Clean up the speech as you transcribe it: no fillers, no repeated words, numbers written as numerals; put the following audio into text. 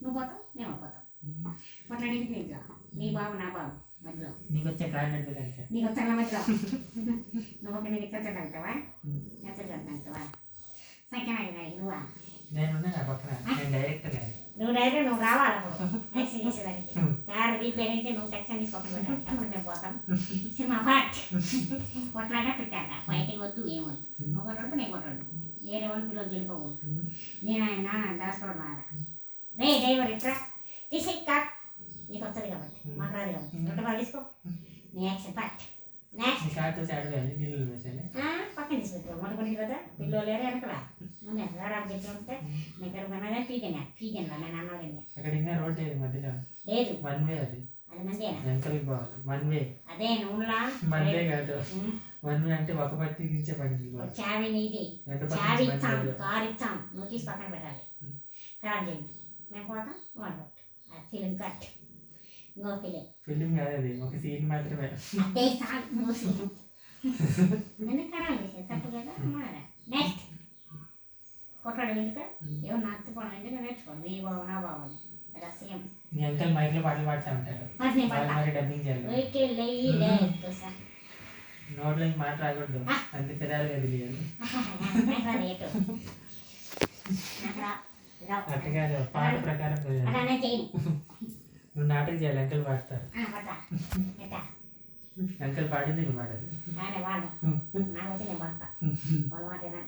నువ్వు పోతావు మేము పోతాం కొట్లాడేది నీకు నీ బాబు నా బాబు మధ్యలో నీకు వచ్చే క్లారిటీ నీకు వచ్చా మధ్యలో నువ్వు ఒక నేను ఇక్కడ చదువుతావా ఎంత చదువుతావా సంఖ్య నువ్వా నేను పక్కన నేను డైరెక్టర్ నువ్వు డైరెక్ట్ నువ్వు రావాలి యాక్షన్ చేసేదానికి కారు దీపేనంటే నువ్వు టెక్షన్ తీసుకోకుండా అప్పుడు మేము పోతాం సినిమా పాట్ కొట్లాట పెట్టాక ఫైటింగ్ వద్దు ఏమొద్దు నువ్వు కొట్టడు నేను కొట్టడు వేరే వాళ్ళు పిల్లలు వెళ్ళిపోకూడదు నేను ఆయన దాచుకోవడం బాధ రే డ్రైవర్ ఇట్లా తీసి కాట్ నీకు వస్తుంది కాబట్టి మాకు రాదు కాబట్టి రెండు బాగా తీసుకో నీ యాక్షన్ పాట్ నెక్స్ట్ పక్కన తీసుకుంటావు మొదలుకొని కదా పిల్లలు లేరు వెనకలా ముందే రారాకు చెట్లు ఉంటే నేను కొనగా పీకెనా నేను అన్నది లేదు అది మందేనా అదే నువ్వులా అంటే ఒక పట్టించే పని చావి నీది చావి ఇచ్చాం కారు ఇచ్చాం నువ్వు తీసి పక్కన పెట్టాలి ఖరాబ్ చేయండి మేము పోతాం వాళ్ళు ఫిలిం కట్ ఇంకో ఫిలిం కాదు అది ఒక సీన్ మాత్రమే అదే చాలు మూసి నన్ను ఖరాబ్ చేసేది తప్పు కదా నెక్స్ట్ కొట్లాడు ఎందుక ఏమో నచ్చిపోవడం ఎందుకు నేర్చుకోండి నీ బాబు నా బాబు రహస్యం మీ అంకల్ మైక్ లో పాటలు పాడుతూ ఉంటారు మరి డబ్బింగ్ చేయాలి నోట్లో మాట రాకూడదు అంత పెదాలు కదిలియాలి అట్లా కాదు పాట ప్రకారం నువ్వు నాటకం చేయాలి అంకల్ పాడతారు అంకల్ పాడింది నువ్వు పాడాలి వాళ్ళు నాకు వచ్చి నేను పడతా వాళ్ళ మాట